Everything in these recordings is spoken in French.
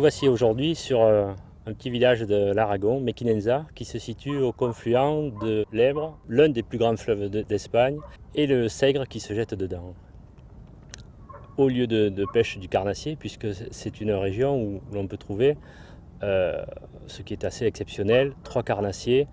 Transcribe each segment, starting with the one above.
voici aujourd'hui sur un petit village de l'Aragon, Mequinenza, qui se situe au confluent de l'Èbre, l'un des plus grands fleuves d'Espagne, et le Sègre qui se jette dedans. Au lieu de pêche du carnassier, puisque c'est une région où l'on peut trouver, ce qui est assez exceptionnel, 3 carnassiers,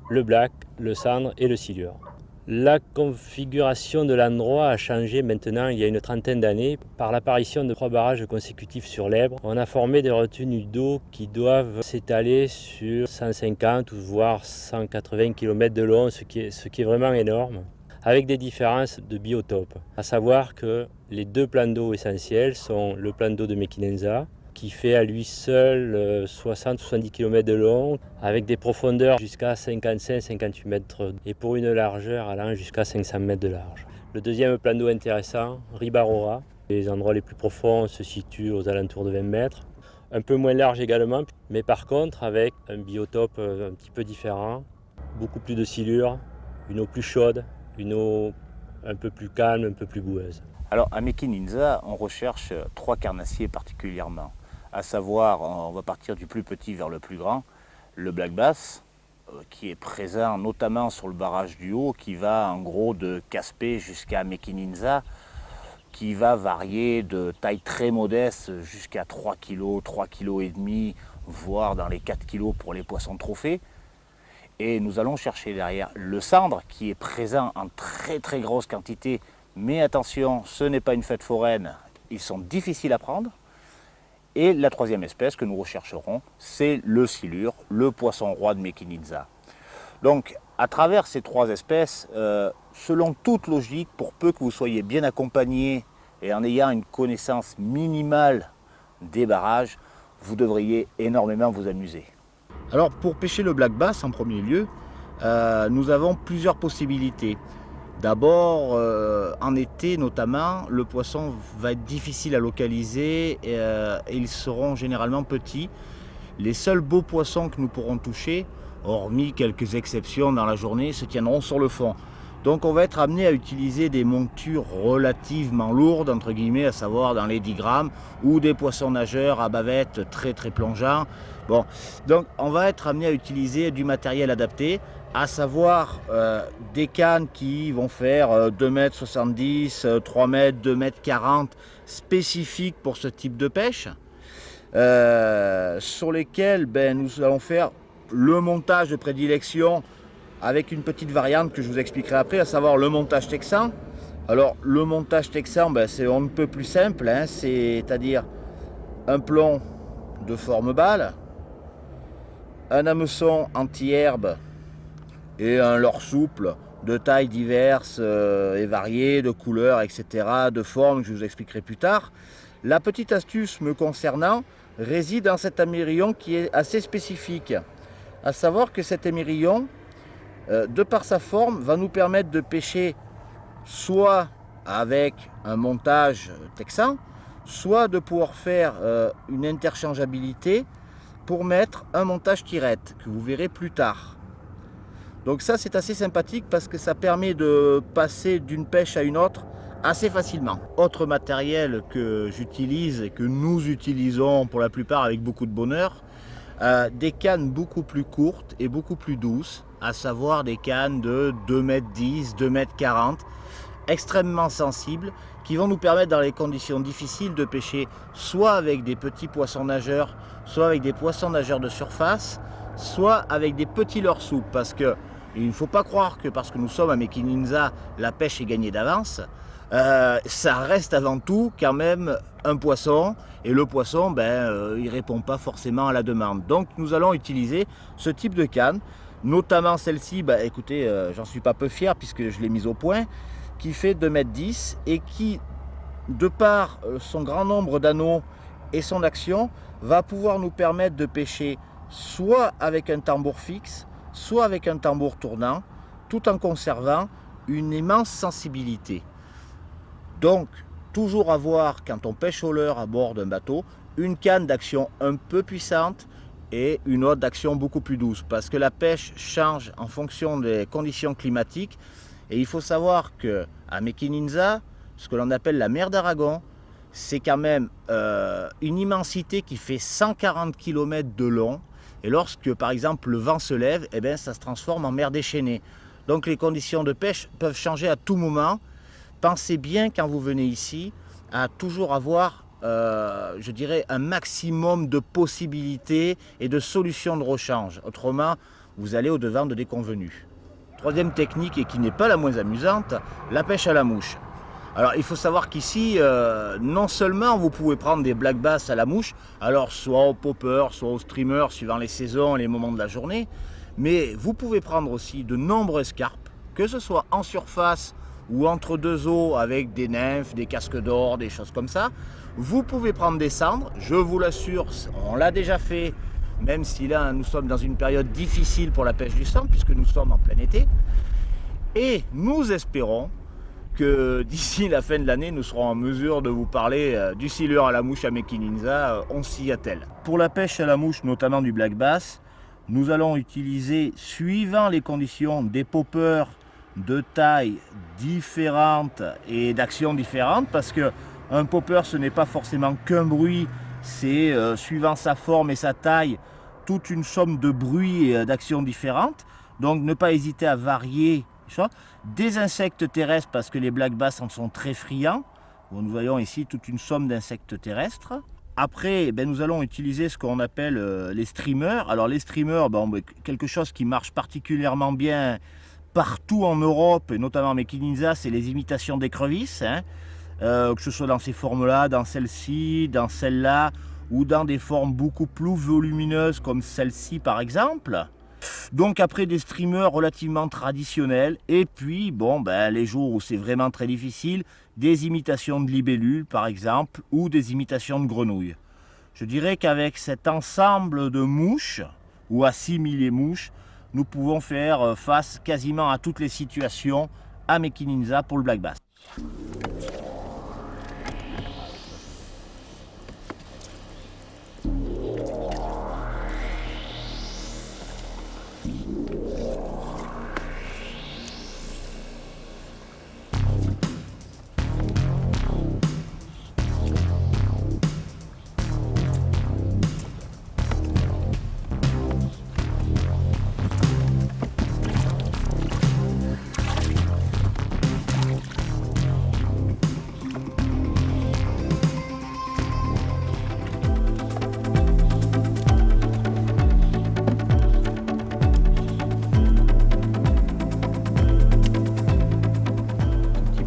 le black, le cendre et le silure. La configuration de l'endroit a changé maintenant il y a une trentaine d'années par l'apparition de 3 barrages consécutifs sur l'Èbre. On a formé des retenues d'eau qui doivent s'étaler sur 150 ou voire 180 km de long, ce qui est vraiment énorme, avec des différences de biotopes. À savoir que les 2 plans d'eau essentiels sont le plan d'eau de Mequinenza, qui fait à lui seul 60-70 km de long, avec des profondeurs jusqu'à 55-58 mètres et pour une largeur allant jusqu'à 500 mètres de large. Le deuxième plan d'eau intéressant, Ribarora. Les endroits les plus profonds se situent aux alentours de 20 mètres. Un peu moins large également, mais par contre avec un biotope un petit peu différent, beaucoup plus de silure, une eau plus chaude, une eau un peu plus calme, un peu plus boueuse. Alors à Mequinenza, on recherche 3 carnassiers particulièrement. À savoir, on va partir du plus petit vers le plus grand, le black bass, qui est présent notamment sur le barrage du Haut, qui va en gros de Caspé jusqu'à Mequinenza, qui va varier de taille très modeste jusqu'à 3 kg, 3 kg et demi, voire dans les 4 kg pour les poissons trophées. Et nous allons chercher derrière le cendre, qui est présent en très très grosse quantité. Mais attention, ce n'est pas une fête foraine, ils sont difficiles à prendre. Et la troisième espèce que nous rechercherons, c'est le silure, le poisson roi de Mequinenza. Donc, à travers ces 3 espèces, selon toute logique, pour peu que vous soyez bien accompagné et en ayant une connaissance minimale des barrages, vous devriez énormément vous amuser. Alors, pour pêcher le black bass en premier lieu, nous avons plusieurs possibilités. D'abord, en été notamment, le poisson va être difficile à localiser et ils seront généralement petits. Les seuls beaux poissons que nous pourrons toucher, hormis quelques exceptions dans la journée, se tiendront sur le fond. Donc on va être amené à utiliser des montures relativement lourdes, entre guillemets, à savoir dans les 10 grammes, ou des poissons nageurs à bavette très très plongeants. Bon, donc on va être amené à utiliser du matériel adapté, à savoir des cannes qui vont faire 2,70 m, 3 m, 2,40 m, spécifiques pour ce type de pêche, sur lesquelles nous allons faire le montage de prédilection avec une petite variante que je vous expliquerai après, à savoir le montage texan. Alors le montage texan, c'est un peu plus simple, hein, c'est-à-dire un plomb de forme balle, un hameçon anti-herbe et un leurre souple de tailles diverses et variées, de couleurs, etc., de formes que je vous expliquerai plus tard. La petite astuce me concernant réside dans cet émerillon qui est assez spécifique. À savoir que cet émerillon, de par sa forme, va nous permettre de pêcher soit avec un montage texan, soit de pouvoir faire une interchangeabilité pour mettre un montage tirette, que vous verrez plus tard. Donc ça, c'est assez sympathique parce que ça permet de passer d'une pêche à une autre assez facilement. Autre matériel que j'utilise et que nous utilisons pour la plupart avec beaucoup de bonheur, des cannes beaucoup plus courtes et beaucoup plus douces, à savoir des cannes de 2,10 m, 2,40 m, extrêmement sensibles, qui vont nous permettre dans les conditions difficiles de pêcher soit avec des petits poissons nageurs, soit avec des poissons nageurs de surface, soit avec des petits leurres souples, parce que il ne faut pas croire que parce que nous sommes à Mequinenza, la pêche est gagnée d'avance. Ça reste avant tout quand même un poisson, et le poisson, il ne répond pas forcément à la demande. Donc nous allons utiliser ce type de canne, notamment celle-ci, écoutez, j'en suis pas peu fier puisque je l'ai mise au point, qui fait 2,10 m et qui, de par son grand nombre d'anneaux et son action, va pouvoir nous permettre de pêcher soit avec un tambour fixe, soit avec un tambour tournant, tout en conservant une immense sensibilité. Donc, toujours avoir, quand on pêche au leurre à bord d'un bateau, une canne d'action un peu puissante et une autre d'action beaucoup plus douce, parce que la pêche change en fonction des conditions climatiques. Et il faut savoir qu'à Mequinenza, ce que l'on appelle la mer d'Aragon, c'est quand même une immensité qui fait 140 km de long. Et lorsque, par exemple, le vent se lève, eh bien, ça se transforme en mer déchaînée. Donc les conditions de pêche peuvent changer à tout moment. Pensez bien, quand vous venez ici, à toujours avoir, je dirais, un maximum de possibilités et de solutions de rechange. Autrement, vous allez au-devant de déconvenues. Troisième technique, et qui n'est pas la moins amusante, la pêche à la mouche. Alors il faut savoir qu'ici, non seulement vous pouvez prendre des black bass à la mouche, alors soit au popper, soit au streamer, suivant les saisons et les moments de la journée, mais vous pouvez prendre aussi de nombreuses carpes, que ce soit en surface ou entre deux eaux avec des nymphes, des casques d'or, des choses comme ça. Vous pouvez prendre des cendres, je vous l'assure, on l'a déjà fait, même si là nous sommes dans une période difficile pour la pêche du cendre, puisque nous sommes en plein été. Et nous espérons que d'ici la fin de l'année, nous serons en mesure de vous parler du sealer à la mouche à Mekininsa, on s'y attelle. Pour la pêche à la mouche, notamment du black bass, nous allons utiliser, suivant les conditions, des poppers de taille différentes et d'actions différentes, parce que un popper, ce n'est pas forcément qu'un bruit, c'est suivant sa forme et sa taille, toute une somme de bruits et d'actions différentes. Donc ne pas hésiter à varier des insectes terrestres, parce que les black bass en sont très friands. Bon, nous voyons ici toute une somme d'insectes terrestres. Après, nous allons utiliser ce qu'on appelle les streamers. Alors les streamers, quelque chose qui marche particulièrement bien partout en Europe, et notamment à Mekininsa, c'est les imitations d'écrevisses. Que ce soit dans ces formes-là, dans celle-ci, dans celle-là, ou dans des formes beaucoup plus volumineuses comme celle-ci par exemple. Donc après des streamers relativement traditionnels, et puis les jours où c'est vraiment très difficile, des imitations de libellules par exemple, ou des imitations de grenouilles. Je dirais qu'avec cet ensemble de mouches, ou assimilées mouches, nous pouvons faire face quasiment à toutes les situations à Mekininsa pour le black bass.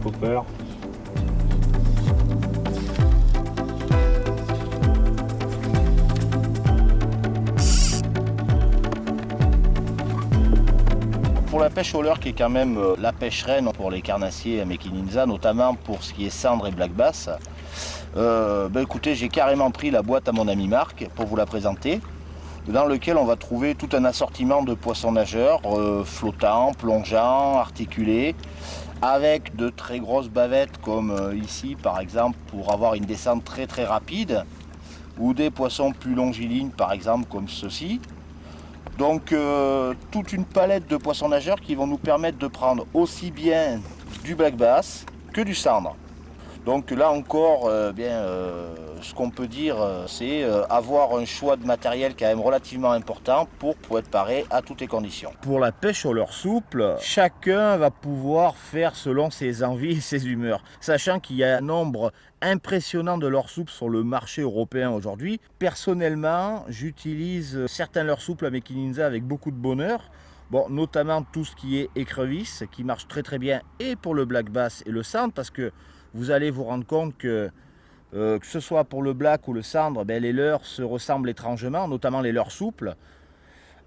Popper. Pour la pêche au leurre, qui est quand même la pêche reine pour les carnassiers à Mekininsa, notamment pour ce qui est cendre et black bass, écoutez, j'ai carrément pris la boîte à mon ami Marc pour vous la présenter, dans lequel on va trouver tout un assortiment de poissons nageurs, flottants, plongeants, articulés, avec de très grosses bavettes comme ici par exemple pour avoir une descente très très rapide, ou des poissons plus longilignes par exemple comme ceux-ci. Donc toute une palette de poissons nageurs qui vont nous permettre de prendre aussi bien du black bass que du cendre. Donc là encore, ce qu'on peut dire, c'est avoir un choix de matériel quand même relativement important pour être paré à toutes les conditions. Pour la pêche au leurre souple, chacun va pouvoir faire selon ses envies et ses humeurs. Sachant qu'il y a un nombre impressionnant de leurres souples sur le marché européen aujourd'hui. Personnellement, j'utilise certains leurres souples à Mekininsa avec beaucoup de bonheur. Notamment tout ce qui est écrevisse, qui marche très très bien et pour le black bass et le cendre, parce que vous allez vous rendre compte que ce soit pour le black ou le cendre, les leurres se ressemblent étrangement, notamment les leurres souples.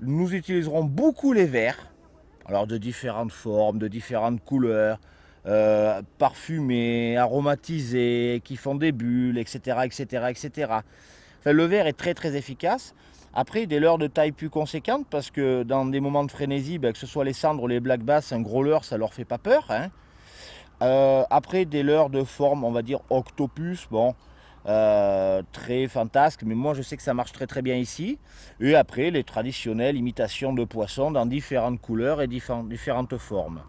Nous utiliserons beaucoup les verres, alors de différentes formes, de différentes couleurs, parfumés, aromatisés, qui font des bulles, etc. etc., etc. Enfin, le verre est très très efficace. Après, des leurres de taille plus conséquente, parce que dans des moments de frénésie, que ce soit les cendres ou les black bass, un gros leurre, ça leur fait pas peur. Après, des leurres de forme, on va dire octopus, très fantasque, mais moi je sais que ça marche très très bien ici. Et après, les traditionnelles imitations de poissons dans différentes couleurs et différentes formes.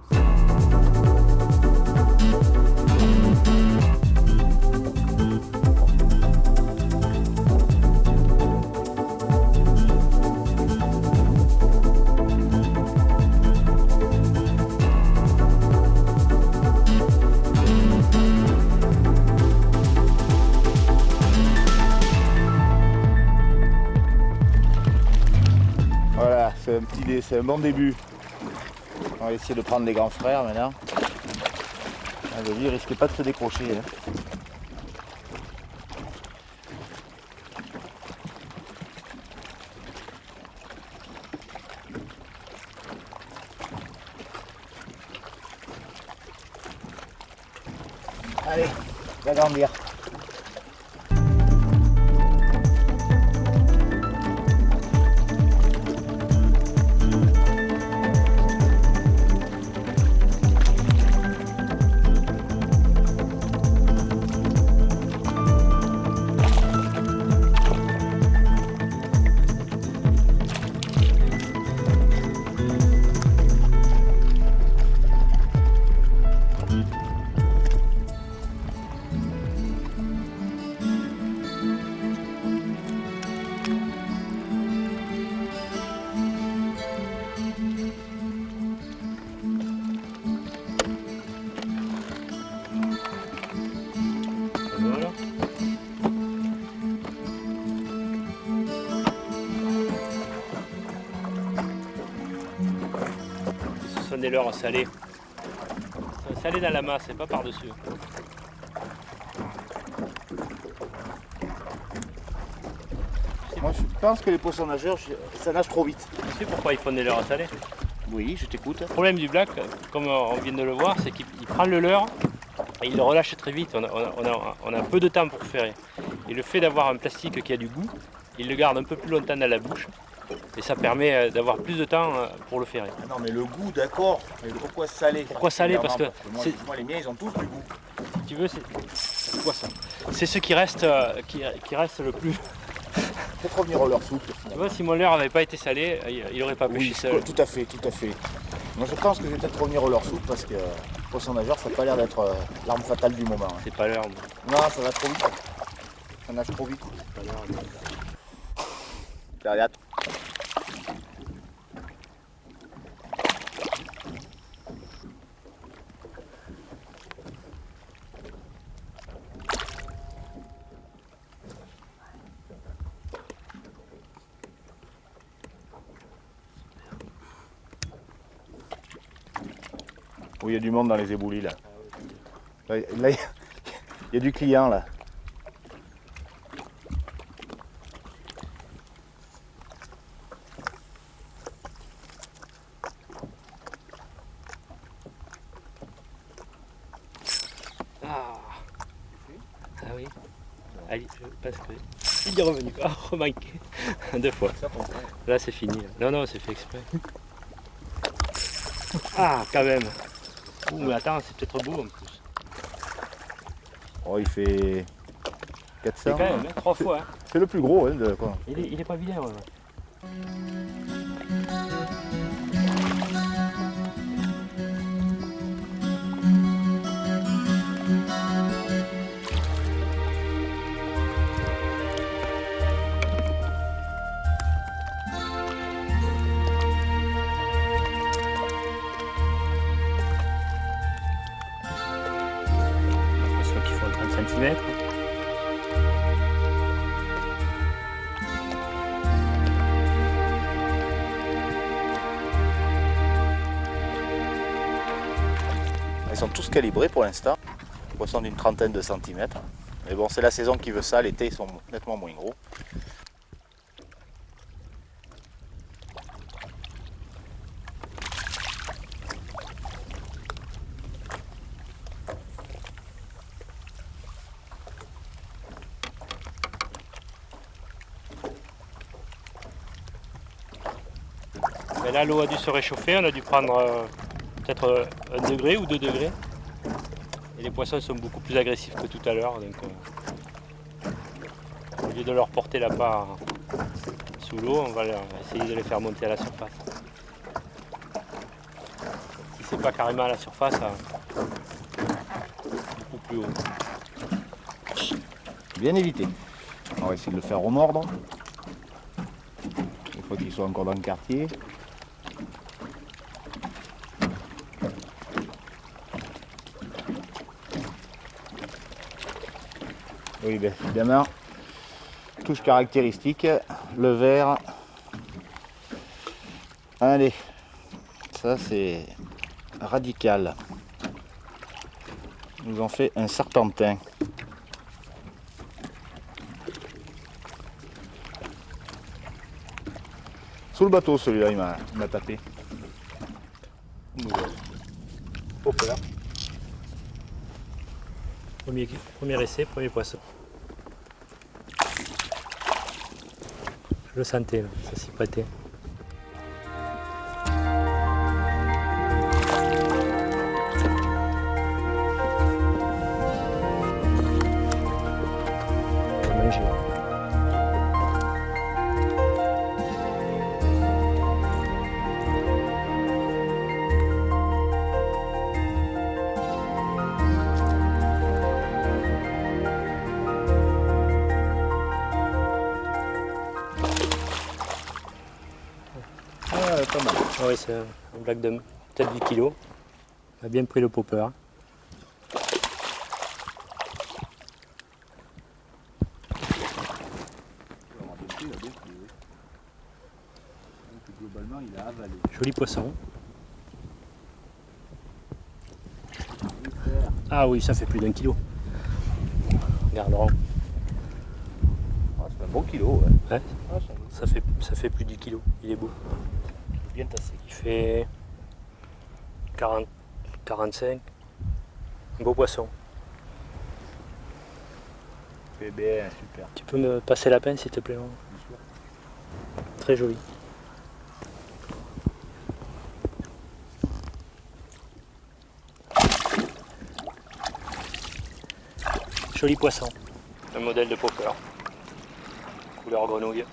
c'est un bon début. On va essayer de prendre les grands frères maintenant. Ah, lui, il risque pas de se décrocher. Hein. Allez, va grandir. Voilà. Ce sont des leurres salées. Salées dans la masse et pas par-dessus. Moi je pense que les poissons nageurs, ça nage trop vite. Tu sais pourquoi ils font des leurres salées? Oui, je t'écoute. Le problème du black, comme on vient de le voir, c'est qu'il prend le leurre et il le relâche très vite. On a peu de temps pour faire. Et le fait d'avoir un plastique qui a du goût, il le garde un peu plus longtemps dans la bouche. Et ça permet d'avoir plus de temps pour le faire. Ah non mais le goût d'accord, mais pourquoi salé? Pourquoi salé? Parce que moi les miens ils ont tous du goût. si tu veux, c'est poisson. C'est ce qui reste, qui reste le plus. Peut-être revenir au leur souple. Tu vois, si mon leurre n'avait pas été salé, il n'aurait pas pêché Oui, seul. tout à fait, tout à fait. Moi je pense que je vais peut-être revenir au leur souple parce que poisson nageur ça n'a pas l'air d'être l'arme fatale du moment. Hein. C'est pas l'heure. Non, ça va trop vite. Ça nage trop vite. Regarde. Oui, il y a du monde dans les éboulis là. Là, il y a du client là. Ah oui. Allez, parce que il est revenu. Ah, remanqué. 2 fois. Là c'est fini. Non, non, c'est fait exprès. Ah, quand même. Ouh, mais attends, c'est peut-être beau en plus. Oh, il fait 400. C'est quand même, 3 fois. Hein. C'est le plus gros, hein, de quoi. Il est pas vilain. Ouais. Poisson qui font 30 cm. Ils sont tous calibrés pour l'instant. Poissons d'une trentaine de centimètres. Mais bon, c'est la saison qui veut ça. L'été, ils sont nettement moins gros. Mais là, l'eau a dû se réchauffer. On a dû prendre peut-être 1 degré ou 2 degrés. Et les poissons sont beaucoup plus agressifs que tout à l'heure. Donc, au lieu de leur porter la part sous l'eau, on va essayer de les faire monter à la surface. Si c'est pas carrément à la surface, beaucoup plus haut. Bien évité. On va essayer de le faire remordre. Une fois qu'il soit encore dans le quartier. Oui, bien évidemment, touche caractéristique, le vert Allez, ça c'est radical. Ils nous ont fait un serpentin. Sous le bateau celui-là, il m'a tapé. Hop là. Premier essai, premier poisson. Je le sentais là, ça s'y prêtait. Je vais manger. Pas mal. Ah oui, c'est un black de peut-être 10 kg. On a bien pris le popper. Globalement, il a avalé. Joli poisson. Ah oui, ça fait plus d'1 kilo. Regarderons. C'est un bon kilo. Ouais, ça fait plus de 10 kilos. Il est beau. Bien tassé. Il fait 40, 45. Un beau poisson. C'est bien, super. Tu peux me passer la pince s'il te plaît? Très joli. Joli poisson. Un modèle de popper. Couleur grenouille.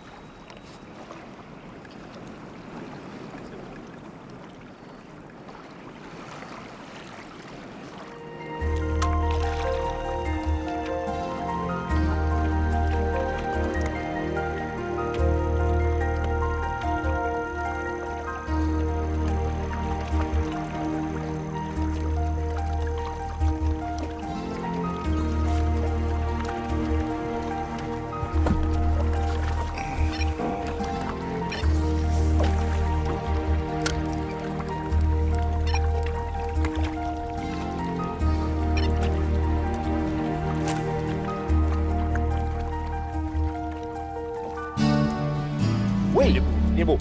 Oui, il est beau.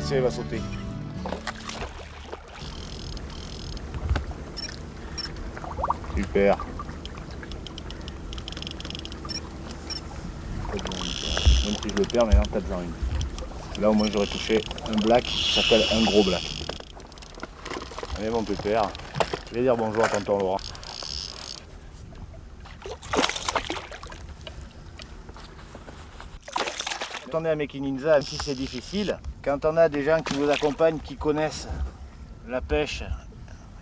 Ça, il va sauter. Super. Même si je le perds, maintenant t'as besoin une. Là au moins j'aurais touché un black qui s'appelle un gros black. Allez mon pépère, je vais dire bonjour à tonton Laurent. Quand on est à Mekininza, même si c'est difficile, quand on a des gens qui vous accompagnent, qui connaissent la pêche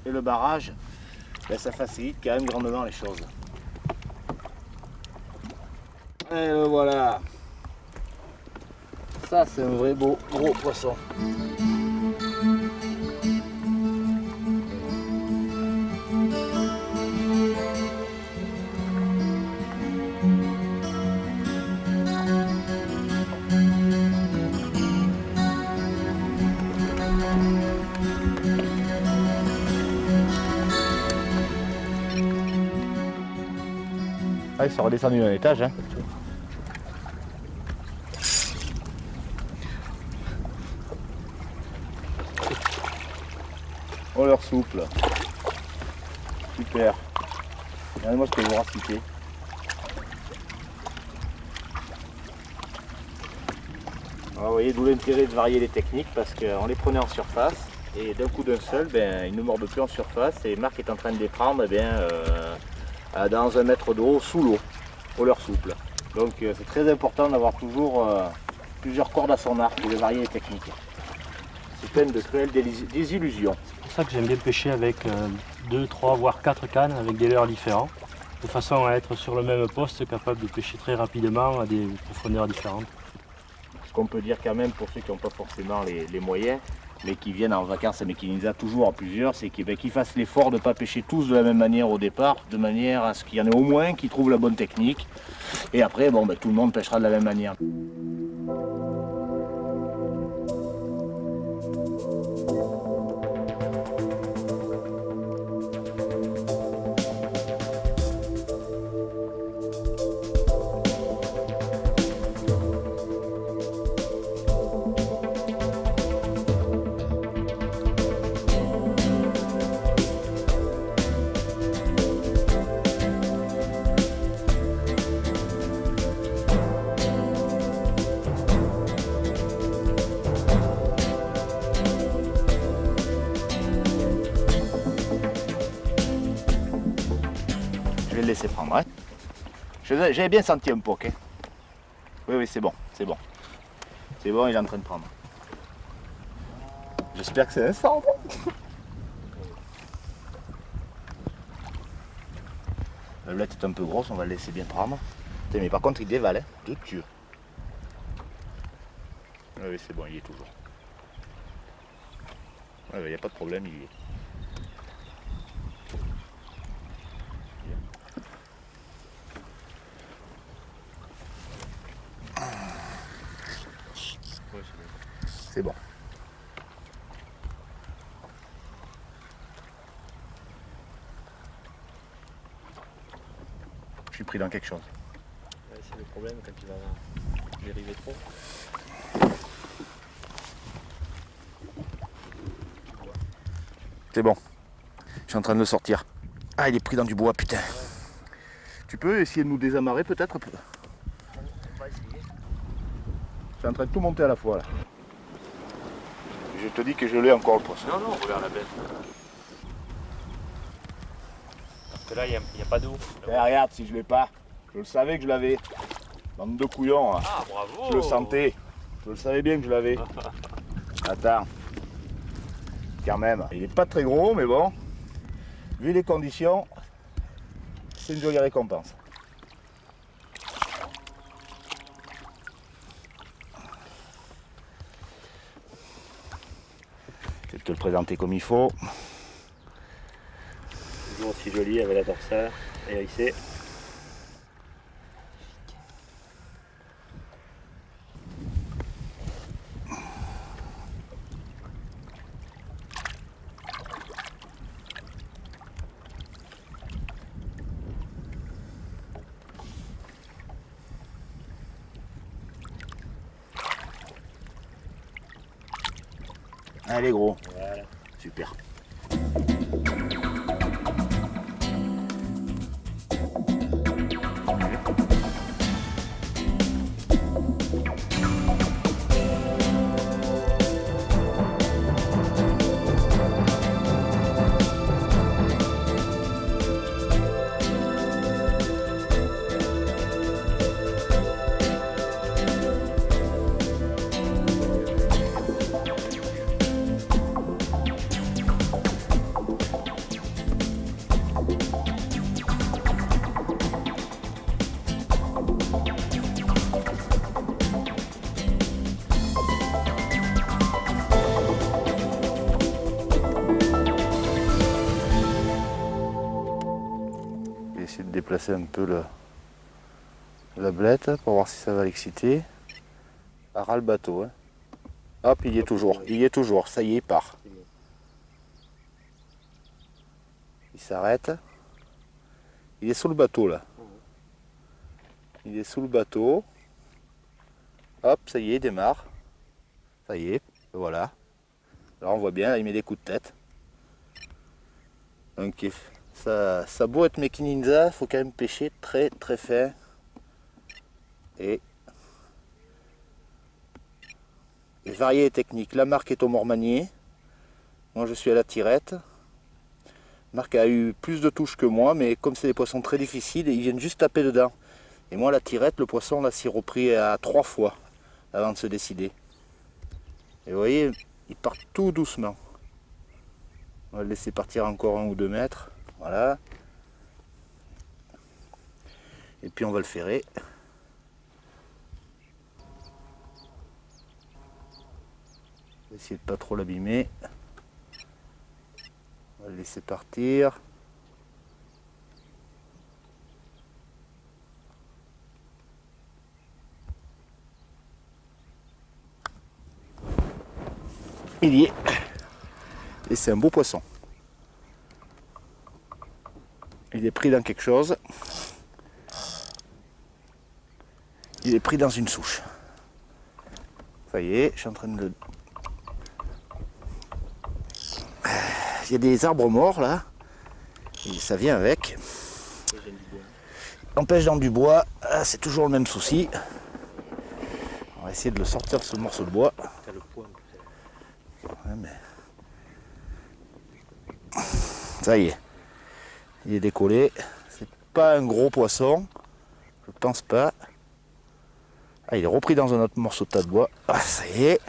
et le barrage, ben ça facilite quand même grandement les choses. Et le voilà. Ça c'est un vrai beau gros poisson. Ah, ils sont redescendus d'un étage. Hein. Oh leur souple. Super. Regardez-moi ce que je vous raconter. Alors, vous voyez d'où l'intérêt de varier les techniques parce qu'on les prenait en surface et d'un coup d'un seul, ben, ils ne mordent plus en surface et Marc est en train de les prendre dans 1 mètre d'eau sous l'eau, au leur souple. Donc c'est très important d'avoir toujours plusieurs cordes à son arc et de varier les techniques. C'est plein de cruelles désillusions. C'est pour ça que j'aime bien pêcher avec 2, 3, voire 4 cannes avec des leurres différents, de façon à être sur le même poste, capable de pêcher très rapidement à des profondeurs différentes. Ce qu'on peut dire quand même pour ceux qui n'ont pas forcément les moyens, mais qui viennent en vacances à Mequinenza toujours à plusieurs, c'est qu'ils fassent l'effort de ne pas pêcher tous de la même manière au départ, de manière à ce qu'il y en ait au moins qui trouvent la bonne technique. Et après, bon, tout le monde pêchera de la même manière. Je vais le laisser prendre. Hein. J'avais bien senti un poke. Hein. Oui, c'est bon, c'est bon. C'est bon, il est en train de prendre. J'espère que c'est un centre. La belette est un peu grosse, on va le laisser bien prendre. Mais par contre, il dévale, hein, de Dieu. Oui, c'est bon, il y est toujours. Il n'y a pas de problème, il y est. C'est bon. Je suis pris dans quelque chose. Ouais, c'est le problème quand il va dériver trop. C'est bon. Je suis en train de le sortir. Ah, il est pris dans du bois, putain. Tu peux essayer de nous désamarrer peut-être? On va essayer. Je suis en train de tout monter à la fois là. Je te dis que je l'ai encore le poisson. Non, regarde la bête. Parce que là, il n'y a pas d'eau. Regarde si je l'ai pas. Je le savais que je l'avais. Bande de couillons. Hein. Ah, bravo. Je le sentais. Je le savais bien que je l'avais. Attends. Quand même. Il n'est pas très gros, mais bon. Vu les conditions, c'est une jolie récompense. Je vais te le présenter comme il faut. Toujours aussi joli avec la dorsale et hérissée. Allez gros. Voilà. Super. Je vais essayer de déplacer un peu la belette pour voir si ça va l'exciter. À ras le bateau. Hein. Hop, il y est toujours, ça y est, il part. Il s'arrête. Il est sous le bateau là. Il est sous le bateau. Hop, ça y est, il démarre. Ça y est, voilà. Alors on voit bien, là, il met des coups de tête. Donc ça a beau être Mequinenza, il faut quand même pêcher très très fin. Et varié et technique. La marque est au mormanier. Moi je suis à la tirette. Marc a eu plus de touches que moi, mais comme c'est des poissons très difficiles, ils viennent juste taper dedans. Et moi la tirette, le poisson là s'y repris à 3 fois avant de se décider. Et vous voyez, il part tout doucement. On va le laisser partir encore 1 ou 2 mètres. Voilà. Et puis on va le ferrer. On va essayer de pas trop l'abîmer. On va le laisser partir. Il y est. Et c'est un beau poisson. Il est pris dans quelque chose. Il est pris dans une souche. Ça y est, je suis en train de... Il y a des arbres morts là. Et ça vient avec. Empêche dans du bois. Ah, c'est toujours le même souci. On va essayer de le sortir de ce morceau de bois. Ouais, mais... Ça y est. Il est décollé. C'est pas un gros poisson. Je pense pas. Ah, il est repris dans un autre morceau de tas de bois. Ah, ça y est.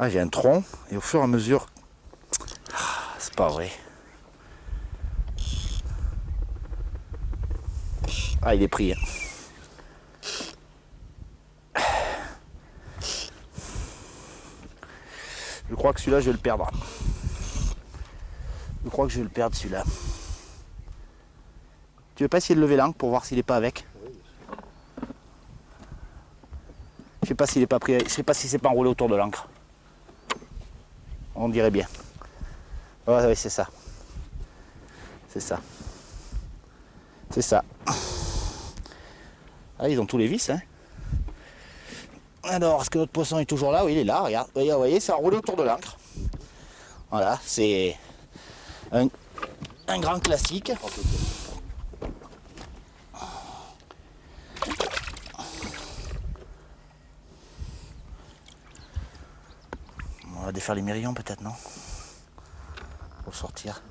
Ah, j'ai un tronc. Et au fur et à mesure... Ah, c'est pas vrai. Ah, il est pris. Je crois que celui-là, je vais le perdre. Je crois que je vais le perdre, celui-là. Tu veux pas essayer de lever l'encre pour voir s'il n'est pas avec? Je sais pas s'il est pas pris. Je sais pas si c'est pas enroulé autour de l'encre. On dirait bien. Ouais, ouais, c'est ça. C'est ça. C'est ça. Ah, ils ont tous les vis, hein. Alors, est-ce que notre poisson est toujours là? Oui, il est là, regarde. Vous voyez, c'est enroulé autour de l'encre. Voilà, c'est un grand classique. On va défaire les mérillons peut-être, non? Pour sortir.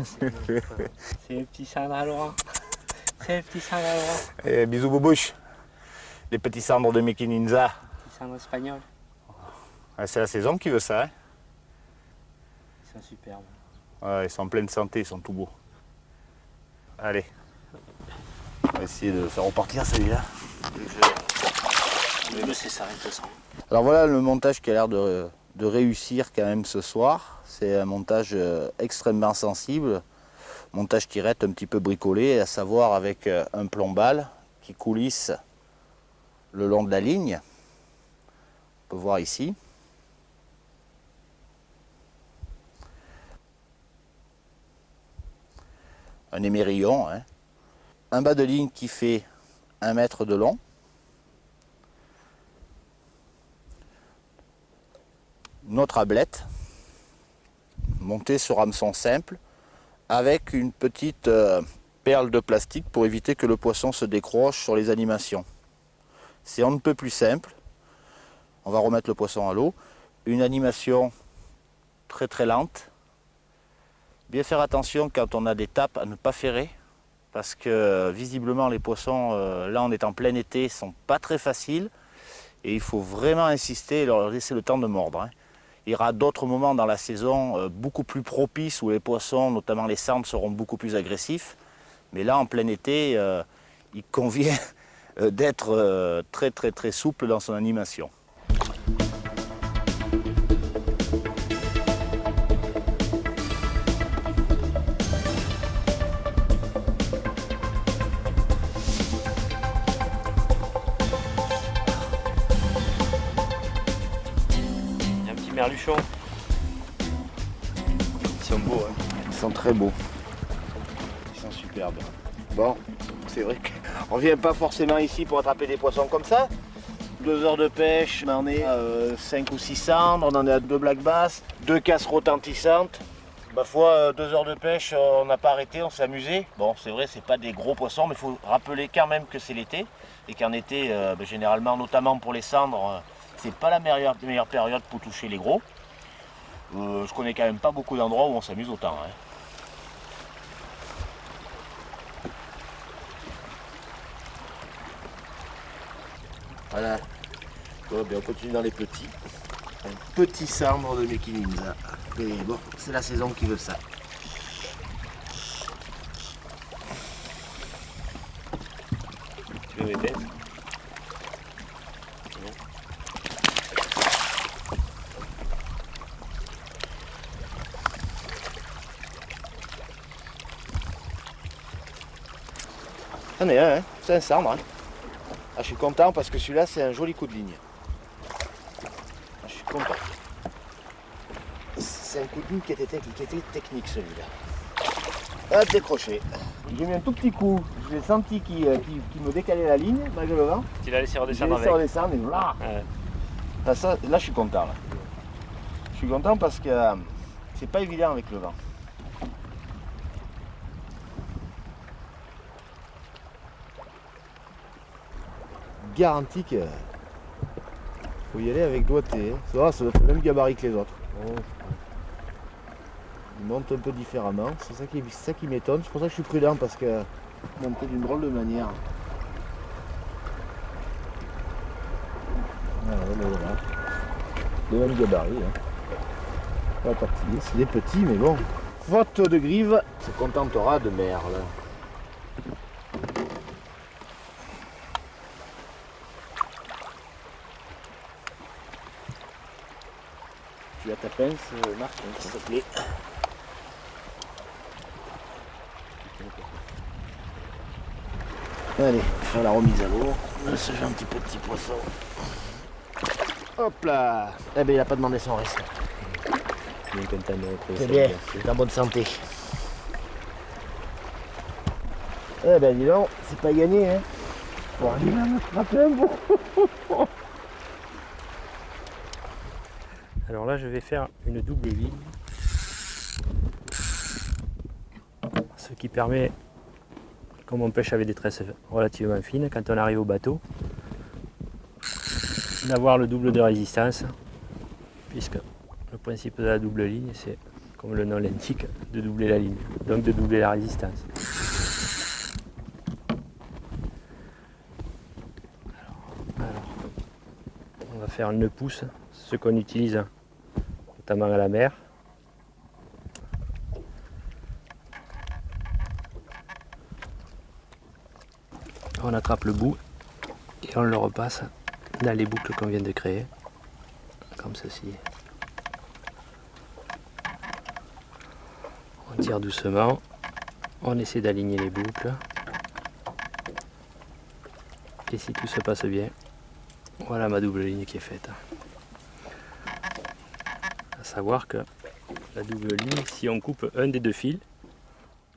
C'est un petit cendre à Laurent. C'est un petit cendre à Laurent. Et bisous Boubouche. Les petits cendres de Mickey Ninja. Petit cendre espagnol. Ah, c'est la saison qui veut ça, hein? Ils sont superbes. Ouais, ils sont en pleine santé, ils sont tout beaux. Allez. On va essayer de faire repartir celui-là. Je vais laisser s'arrêter ça. Alors voilà le montage qui a l'air de réussir quand même ce soir. C'est un montage extrêmement sensible. Montage tirette un petit peu bricolé, à savoir avec un plomb-balle qui coulisse le long de la ligne. On peut voir ici. Un émerillon, hein. Un bas de ligne qui fait 1 mètre de long. Notre ablette montée sur hameçon simple avec une petite perle de plastique pour éviter que le poisson se décroche sur les animations. C'est on ne peut plus simple. On va remettre le poisson à l'eau. Une animation très très lente. Bien faire attention quand on a des tapes à ne pas ferrer parce que visiblement les poissons, là on est en plein été, sont pas très faciles et il faut vraiment insister et leur laisser le temps de mordre, hein. Il y aura d'autres moments dans la saison beaucoup plus propices où les poissons, notamment les sandres, seront beaucoup plus agressifs. Mais là, en plein été, il convient d'être très très très souple dans son animation. Merluchon. Ils sont beaux, hein. Ils sont très beaux. Ils sont superbes. Bon, c'est vrai qu'on ne vient pas forcément ici pour attraper des poissons comme ça. 2 heures de pêche, on en est à 5 ou 6 cendres, on en est à 2 black bass, 2 casses retentissantes. Ma foi, 2 heures de pêche, on n'a pas arrêté, on s'est amusé. Bon, c'est vrai, c'est pas des gros poissons, mais il faut rappeler quand même que c'est l'été. Et qu'en été, généralement, notamment pour les cendres, c'est pas la meilleure période pour toucher les gros. Je connais quand même pas beaucoup d'endroits où on s'amuse autant, hein. Voilà. Bon, bien, on continue dans les petits. Un petit cendre de Mickey Ninja. Mais bon, c'est la saison qui veut ça. Tu veux mes têtes? C'en est un, hein. C'est un cendre. Hein. Ah, je suis content parce que celui-là, c'est un joli coup de ligne. Ah, je suis content. C'est un coup de ligne qui était technique, celui-là. Hop, décroché. J'ai mis un tout petit coup. J'ai senti qu'il me décalait la ligne, malgré le vent. Tu l'as laissé J'ai redescendre laissé avec. redescendre et voilà. Ouais. Ah, ça, là, je suis content. Là. Je suis content parce que c'est pas évident avec le vent. Garanti que faut y aller avec doigté. Ça doit être le même gabarit que les autres. Il monte un peu différemment. C'est ça qui m'étonne. C'est pour ça que je suis prudent parce que monter d'une drôle de manière. Voilà. Le même gabarit. Hein. Pas parti. C'est des petits, mais bon. Faute de grive, se contentera de merle. Tu as ta pince, Marc, s'il te plaît. Allez, faire la remise à l'eau de ce gentil petit poisson. Hop là. Eh ben il a pas demandé son reste. Bien content de retrouver C'est ça, bien, merci. c'est en bonne santé. Eh ben dis donc, c'est pas gagné hein. Bon, il va me frapper un bon. Alors là, je vais faire une double ligne. Ce qui permet, comme on pêche avec des tresses relativement fines, quand on arrive au bateau, d'avoir le double de résistance, puisque le principe de la double ligne, c'est, comme le nom l'indique, de doubler la ligne, donc de doubler la résistance. Alors, on va faire un nœud pouce, ce qu'on utilise notamment à la mer. On attrape le bout et on le repasse dans les boucles qu'on vient de créer, comme ceci. On tire doucement, on essaie d'aligner les boucles, et si tout se passe bien, voilà ma double ligne qui est faite. À savoir que la double ligne, si on coupe un des deux fils,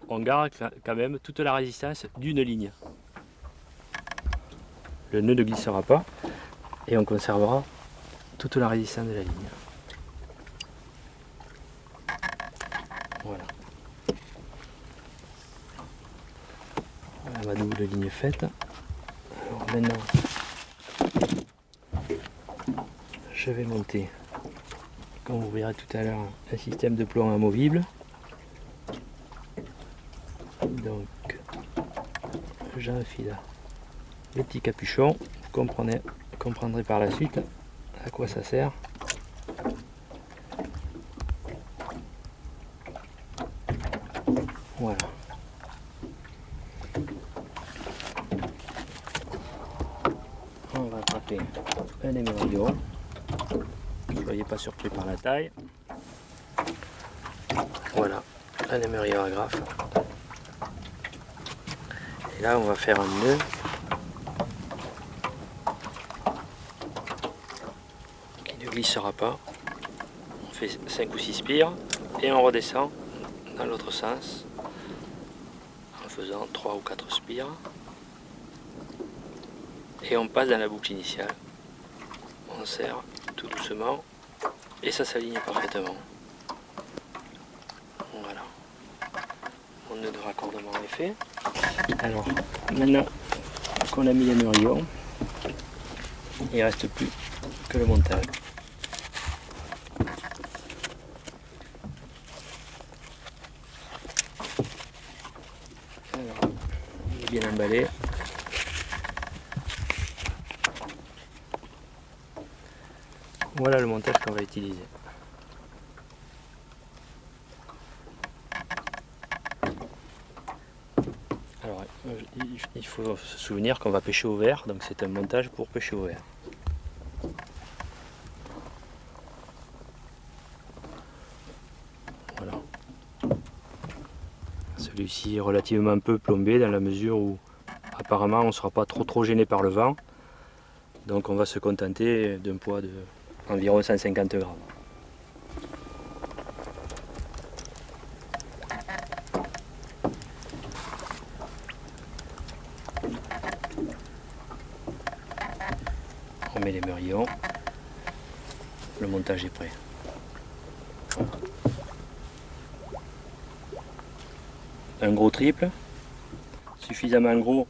on garde quand même toute la résistance d'une ligne. Le nœud ne glissera pas et on conservera toute la résistance de la ligne. Voilà. Voilà ma double ligne faite. Alors maintenant, je vais monter, comme vous verrez tout à l'heure, un système de plomb amovible. Donc, j'enfile le petit capuchon. Vous comprendrez par la suite à quoi ça sert. Voilà. On va attraper un émerillon. Ne soyez pas surpris par la taille. Voilà, un émerillon à graffe. Et là, on va faire un nœud qui ne glissera pas. On fait 5 ou 6 spires et on redescend dans l'autre sens en faisant 3 ou 4 spires. Et on passe dans la boucle initiale. On serre tout doucement et ça s'aligne parfaitement. Voilà. Mon nœud de raccordement est fait. Alors, maintenant qu'on a mis l'émerillon, il ne reste plus que le montage. Alors, il est bien emballé. Voilà le montage qu'on va utiliser. Alors, il faut se souvenir qu'on va pêcher au vert, donc c'est un montage pour pêcher au vert. Voilà. Celui-ci est relativement peu plombé dans la mesure où, apparemment on ne sera pas trop gêné par le vent. Donc on va se contenter d'un poids de environ 150 grammes. On met les merillons. Le montage est prêt. Un gros triple, suffisamment gros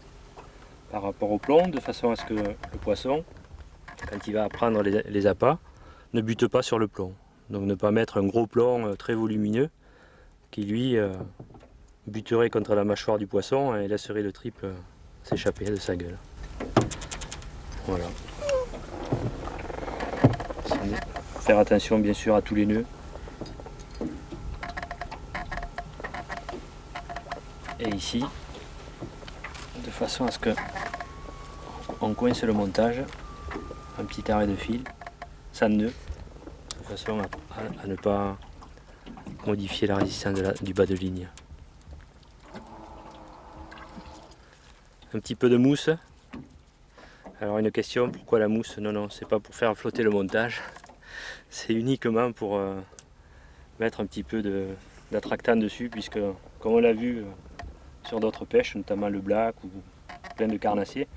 par rapport au plomb, de façon à ce que le poisson, quand il va prendre les appâts, ne bute pas sur le plomb. Donc ne pas mettre un gros plomb très volumineux qui lui buterait contre la mâchoire du poisson et laisserait le triple s'échapper de sa gueule. Voilà. Faire attention bien sûr à tous les nœuds. Et ici, de façon à ce que on coince le montage, un petit arrêt de fil, sans nœud, de façon à ne pas modifier la résistance du bas de ligne. Un petit peu de mousse. Alors une question, pourquoi la mousse? Non, c'est pas pour faire flotter le montage, c'est uniquement pour mettre un petit peu d'attractant dessus, puisque comme on l'a vu sur d'autres pêches, notamment le black ou plein de carnassiers,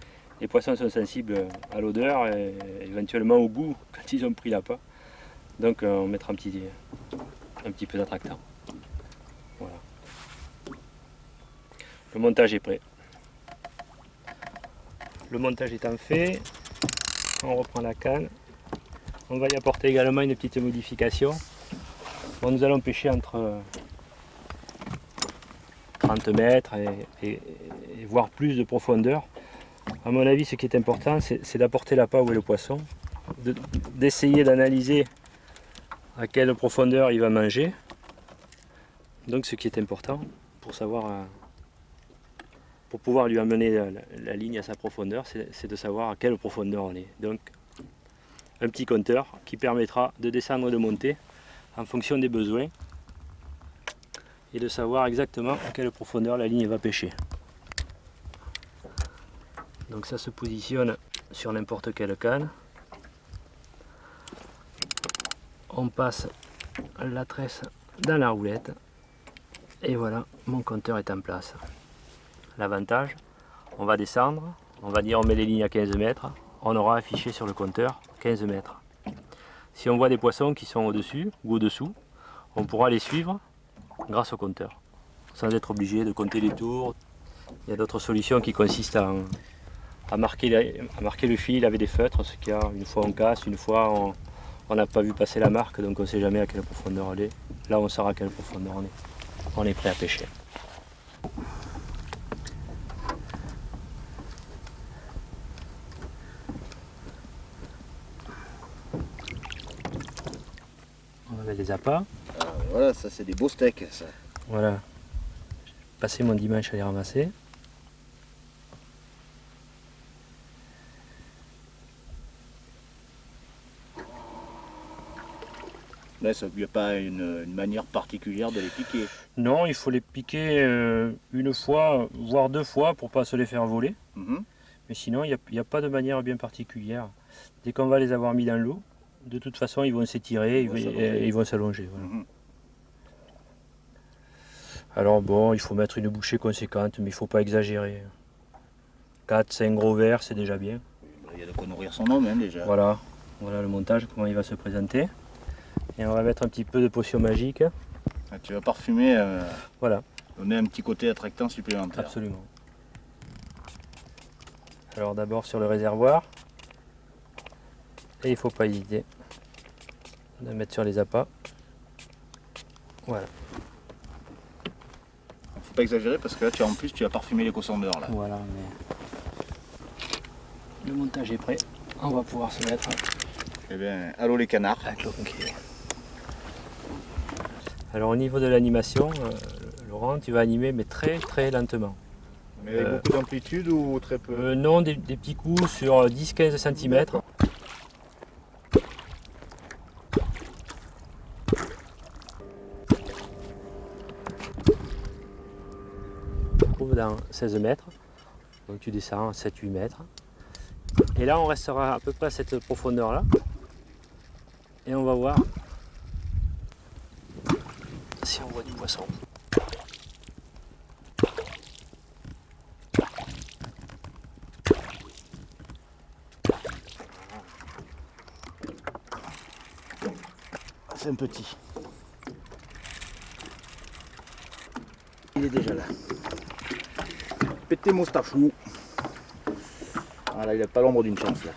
les poissons sont sensibles à l'odeur et éventuellement au goût quand ils ont pris l'appât. Donc on mettra un petit peu d'attractant. Voilà. Le montage est prêt. Le montage étant fait, on reprend la canne. On va y apporter également une petite modification. Bon, nous allons pêcher entre 30 mètres et voire plus de profondeur. À mon avis, ce qui est important, c'est d'apporter l'appât où est le poisson, d'essayer d'analyser à quelle profondeur il va manger. Donc ce qui est important pour savoir, pour pouvoir lui amener la ligne à sa profondeur, c'est de savoir à quelle profondeur on est. Donc un petit compteur qui permettra de descendre et de monter en fonction des besoins et de savoir exactement à quelle profondeur la ligne va pêcher. Donc ça se positionne sur n'importe quelle canne. On passe la tresse dans la roulette et voilà, mon compteur est en place. L'avantage, on va descendre, on va dire on met les lignes à 15 mètres, on aura affiché sur le compteur 15 mètres. Si on voit des poissons qui sont au-dessus ou au-dessous, on pourra les suivre grâce au compteur, sans être obligé de compter les tours. Il y a d'autres solutions qui consistent à marquer le fil avec des feutres, ce qu'il y a, une fois on casse, une fois on n'a pas vu passer la marque, donc on ne sait jamais à quelle profondeur elle est. Là on saura à quelle profondeur on est. On est prêt à pêcher. On va mettre les appâts. Voilà, ça c'est des beaux steaks, ça. Voilà. J'ai passé mon dimanche à les ramasser. Là, il n'y a pas une manière particulière de les piquer. Non, il faut les piquer une fois, voire deux fois pour ne pas se les faire voler. Mais sinon, il n'y a pas de manière bien particulière. Dès qu'on va les avoir mis dans l'eau, de toute façon, ils vont s'étirer, ils vont s'allonger. Voilà. Alors bon, il faut mettre une bouchée conséquente, mais il ne faut pas exagérer. 4-5 gros verres, c'est déjà bien. Il y a de quoi nourrir son homme, hein, déjà. Voilà le montage, comment il va se présenter. Et on va mettre un petit peu de potion magique. Ah, tu vas parfumer, voilà. Donner un petit côté attractant supplémentaire. Absolument. Alors d'abord sur le réservoir. Et il ne faut pas hésiter de mettre sur les appâts. Voilà. Il ne faut pas exagérer parce que là, en plus, tu as parfumé les cossondeurs. Là. Voilà, mais le montage est prêt. On va pouvoir se mettre. Eh bien, allô les canards. Alors au niveau de l'animation, Laurent, tu vas animer mais très très lentement. Mais avec beaucoup d'amplitude ou très peu Non, des petits coups sur 10-15 cm. On se trouve dans 16 mètres. Donc tu descends à 7-8 mètres. Et là on restera à peu près à cette profondeur là. Et on va voir si on voit du poisson. C'est un petit. Il est déjà là. Pété moustachou. Voilà, il n'a pas l'ombre d'une chance là.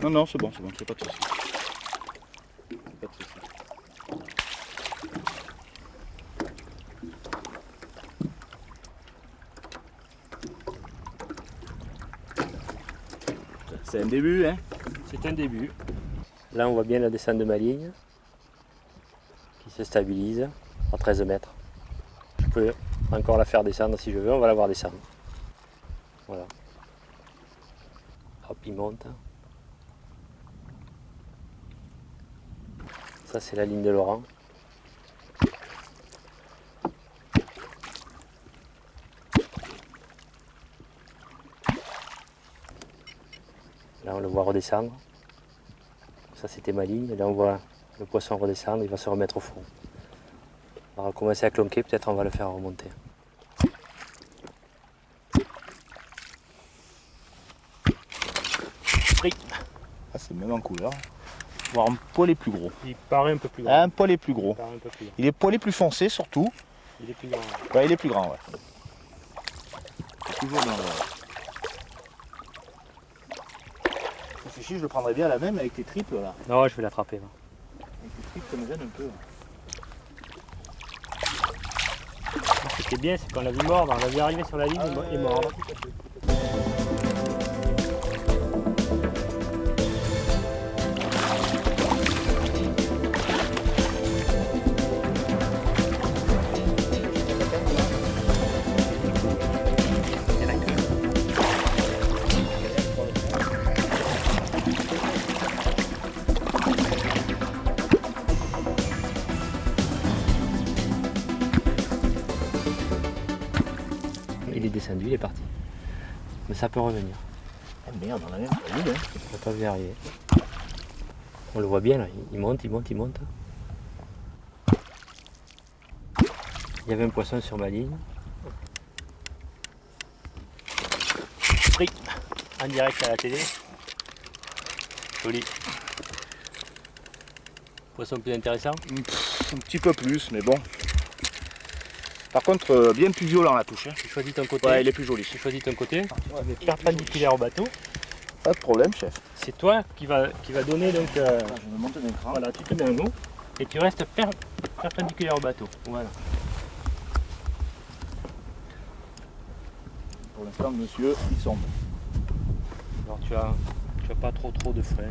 Non, non, c'est bon, c'est pas de souci. Pas de souci. C'est un début, hein? C'est un début. Là on voit bien la descente de ma ligne qui se stabilise à 13 mètres. Je peux encore la faire descendre si je veux, on va la voir descendre. Voilà. Hop, il monte. Ça c'est la ligne de Laurent. Là on le voit redescendre. Ça c'était ma ligne, et là on voit le poisson redescendre, il va se remettre au fond. On va commencer à clonquer, peut-être on va le faire remonter. Pris. Ah, c'est même en couleur. Voire un poil plus gros. Il paraît un peu plus grand. Un poil plus gros. Il paraît un peu plus grand. Il est poilé plus foncé surtout. Il est plus grand. Ouais, il est plus grand, ouais. C'est toujours dans le... Ça fait chier, je le prendrais bien à la même avec les triples là. Non, je vais l'attraper. Là. Avec les triples, ça me gêne un peu. Ce qui est bien, c'est qu'on l'a vu mordre, on l'a vu arriver sur la ligne et mordre. Il est descendu, il est parti. Mais ça peut revenir. Ah merde, on a même pas vu, hein. On n'a pas vu arriver. On le voit bien là, il monte, il monte, il monte. Il y avait un poisson sur ma ligne. Pris en direct à la télé. Joli. Poisson plus intéressant. Un petit peu plus, mais bon. Par contre, bien plus violent la touche. Hein. Tu choisis ton côté. Ouais, il est plus joli. Tu choisis ton côté. Perpendiculaire au bateau. Pas de problème, chef. C'est toi qui va donner donc. Je vais me monter d'un cran. Voilà, tu te mets un mot et tu restes perpendiculaire au bateau. Voilà. Pour l'instant, monsieur, il sombre. Alors tu as pas trop de frein.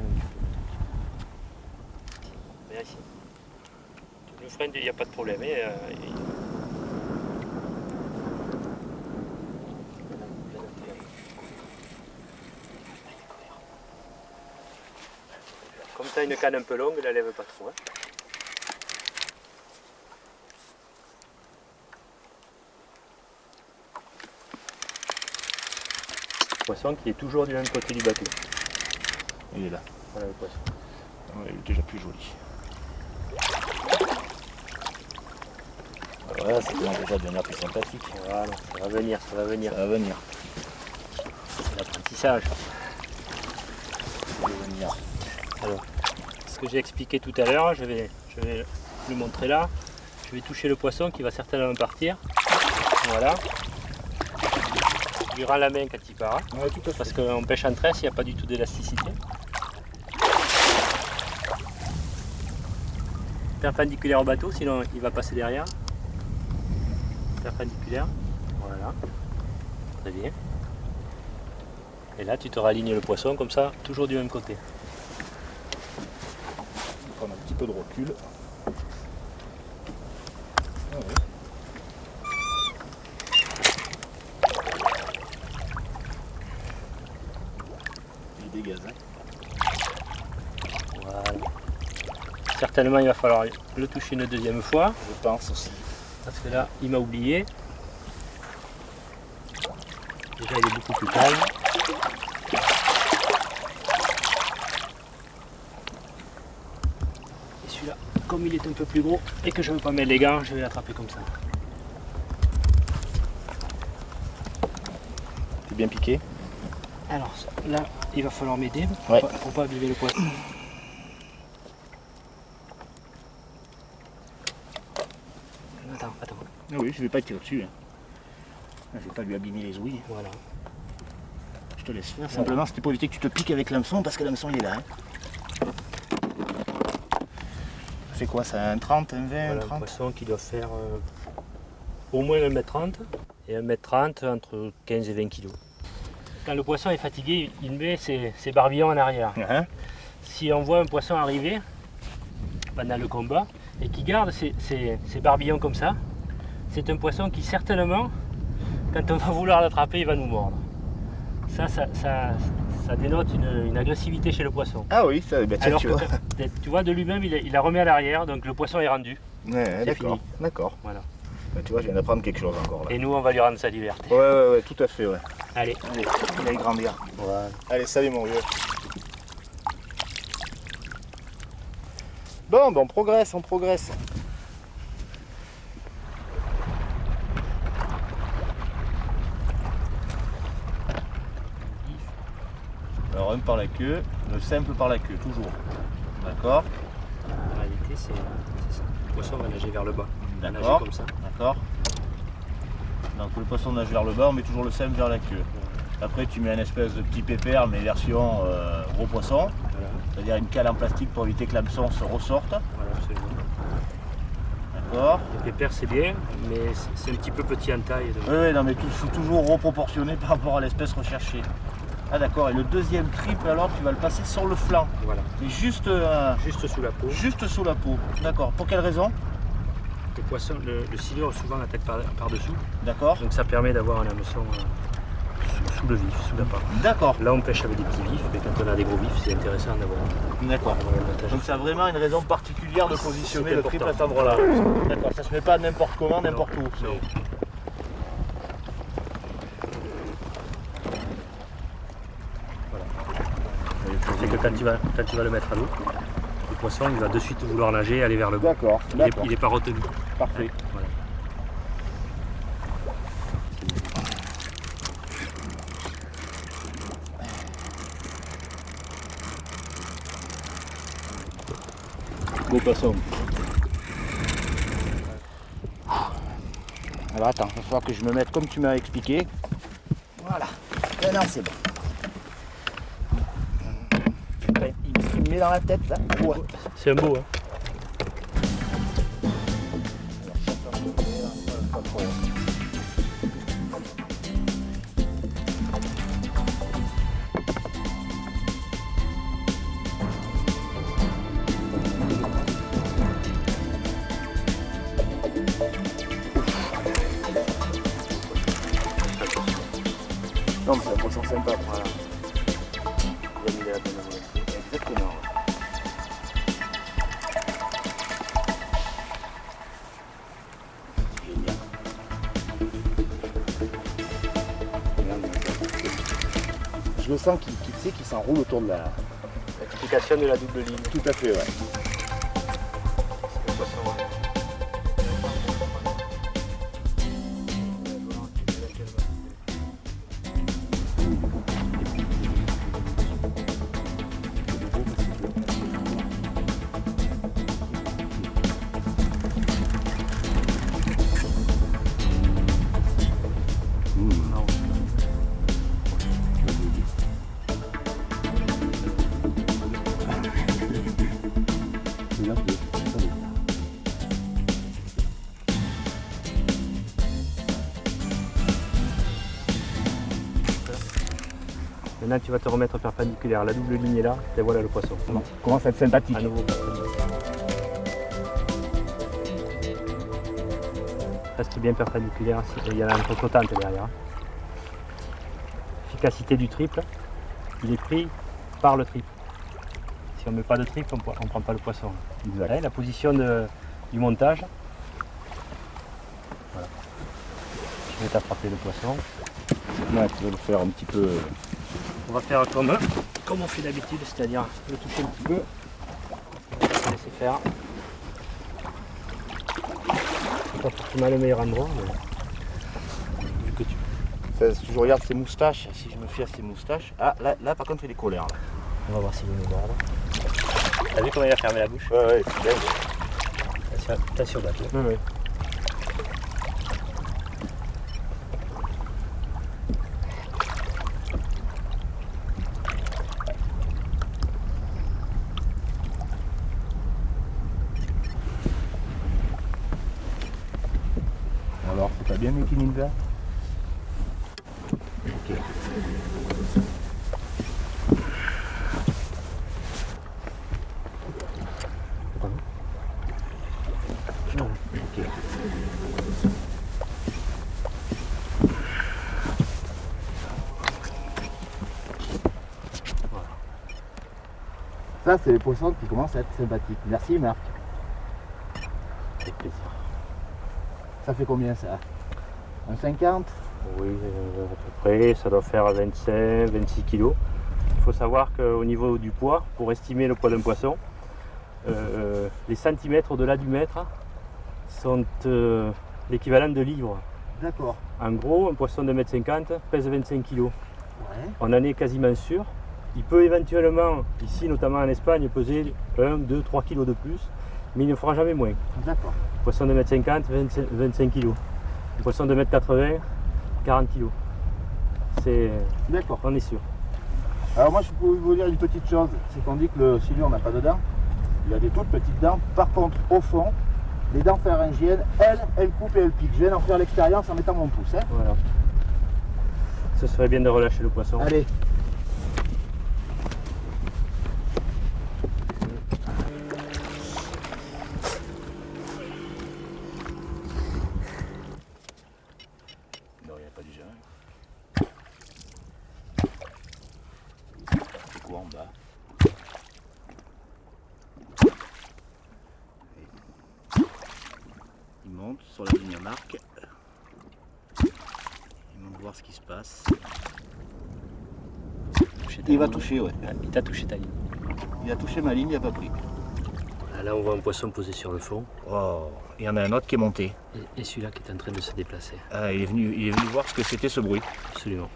Viens ici. Le frein, il n'y a pas de problème. Comme tu as une canne un peu longue, la lève pas trop. Hein. Poisson qui est toujours du même côté du bateau. Il est là. Voilà le poisson. Ouais, il est déjà plus joli. Voilà, ça commence déjà à devenir plus sympathique. Voilà, ça va venir, ça va venir. Ça va venir. C'est l'apprentissage. Ça va venir. Alors, ce que j'ai expliqué tout à l'heure, je vais le montrer là. Je vais toucher le poisson qui va certainement partir. Voilà. Je lui rends la main quand il part. Ouais, tout à fait. Parce qu'on pêche en tresse, il n'y a pas du tout d'élasticité. Perpendiculaire au bateau, sinon il va passer derrière. Perpendiculaire. Voilà. Très bien. Et là, tu te ralignes le poisson comme ça, toujours du même côté. On va prendre un petit peu de recul. Ah ouais. Il dégage. Voilà. Certainement, il va falloir le toucher une deuxième fois. Je pense aussi. Parce que là, il m'a oublié. Déjà il est beaucoup plus calme. Et celui-là, comme il est un peu plus gros et que je ne veux pas mettre les gants, je vais l'attraper comme ça. C'est bien piqué. Alors là, il va falloir m'aider Ouais. pour pas abîmer le poisson. Attends. Ah oui, je vais pas tirer dessus. Je vais pas lui abîmer les ouïes. Voilà. Je te laisse faire. Simplement, c'était pour éviter que tu te piques avec l'hameçon parce que l'hameçon il est là. C'est quoi ça? Un 30, un 20, Voilà, un un 30? poisson qui doit faire au moins 1m30 et 1m30 entre 15 et 20 kg. Quand le poisson est fatigué, il met ses barbillons en arrière. Si on voit un poisson arriver pendant le combat et qui garde ses barbillons comme ça, c'est un poisson qui certainement, quand on va vouloir l'attraper, il va nous mordre. Ça dénote une agressivité chez le poisson. Ah oui, ça, bah, tiens, Alors tu que, vois. tu vois, de lui-même, il la remet à l'arrière, donc le poisson est rendu. Ouais, d'accord, fini. d'accord. Voilà. Bah, tu vois, je viens d'apprendre quelque chose encore là. Et nous, on va lui rendre sa liberté. Ouais, tout à fait, ouais. Allez. Allez, il va y grandir. Voilà. Allez, salut mon vieux. Bon, on progresse, on progresse. Alors, un par la queue, le simple par la queue, toujours. D'accord? En réalité, c'est ça. Le poisson va nager vers le bas. Il va nager D'accord. comme ça. D'accord. Donc, le poisson nage vers le bas, on met toujours le simple vers la queue. Après, tu mets un espèce de petit pépère, mais version gros poisson. Voilà, C'est-à-dire une cale en plastique pour éviter que l'hameçon se ressorte. voilà, absolument. D'accord? Le pépère, c'est bien, mais c'est un petit peu petit en taille. Donc... Oui, non, mais il faut toujours reproportionner par rapport à l'espèce recherchée. Ah d'accord, et le deuxième triple alors tu vas le passer sur le flanc. Voilà. Et juste Juste sous la peau. juste sous la peau. D'accord. Pour quelle raison? Le poisson, le silure souvent attaque par-dessous. D'accord. Donc ça permet d'avoir un hameçon sous le vif, sous la part. D'accord. Là on pêche avec des petits vifs, mais quand on a des gros vifs, c'est intéressant d'avoir D'accord. un montage. Donc ça a vraiment une raison particulière de positionner C'est le triple à cet important. endroit-là. D'accord, ça se met pas n'importe comment, n'importe où. Non. C'est que quand tu vas le mettre à l'eau, le poisson il va de suite vouloir nager et aller vers le bas. D'accord, Il n'est pas retenu. Parfait. Voilà. Beau poisson. Alors attends, il va falloir que je me mette comme tu m'as expliqué. Voilà. Maintenant c'est bon. Il me met dans la tête là. Ouais. C'est un beau, hein. Non mais c'est un poisson sympa. Voilà. Il a mis de la bonne volonté. Exactement. Je le sens qu'il s'enroule autour de la... Explication de la double ligne. Tout à fait, ouais. Le poisson, Maintenant tu vas te remettre perpendiculaire. La double ligne est là, et voilà le poisson. Commence à être sympathique. À nouveau perpendiculaire. Reste bien perpendiculaire, il y en a un peu flottante derrière. Efficacité du triple, il est pris par le triple. Si on ne met pas de triple, on ne prend pas le poisson. Exact. Là, la position du montage. Voilà. Je vais t'attraper le poisson. Ouais, tu vas le faire un petit peu. On va faire comme on fait d'habitude, c'est-à-dire le toucher un petit peu. On va laisser faire. C'est pas forcément le meilleur endroit, mais vu que tu. Si tu regardes ses moustaches, si je me fie à ses moustaches. Ah, là par contre, il est colère. Là. On va voir s'il veut nous mordre. T'as vu comment il a fermé la bouche? Ouais, c'est bien. Attention au bateau. Ouais. Alors, c'est pas bien mis Kininja? Ok. Ok. Ça, c'est les poissons qui commencent à être sympathiques. Merci Marc. Avec plaisir. Ça fait combien ça? Un 50? Oui, à peu près, ça doit faire 25, 26 kg. Il faut savoir qu'au niveau du poids, pour estimer le poids d'un poisson, les centimètres au-delà du mètre sont l'équivalent de livres. D'accord. En gros, un poisson de 1,50 m pèse 25 kg. Ouais. On en est quasiment sûr. Il peut éventuellement, ici notamment en Espagne, peser 1, 2, 3 kg de plus, mais il ne fera jamais moins. D'accord. Poisson de 1,50 m, 25 kg. Un poisson de 1,80 m, 40 kg. D'accord. On est sûr. Alors moi, je peux vous dire une petite chose, c'est qu'on dit que le silure n'a pas de dents. Il a des toutes petites dents. Par contre, au fond, les dents pharyngiennes, elles coupent et elles piquent. Je viens d'en faire l'expérience en mettant mon pouce. Hein. Voilà. Ce serait bien de relâcher le poisson. Allez. Non, il n'y a pas du jamais. C'est quoi en bas? Il monte sur la ligne à marque. Il monte voir ce qui se passe. Il va toucher, ouais. Il t'a touché ta ligne. Il a touché ma ligne, il n'a pas pris. Là, on voit un poisson posé sur le fond. Oh, il y en a un autre qui est monté. Et celui-là qui est en train de se déplacer. Ah, il est venu voir ce que c'était ce bruit. Absolument.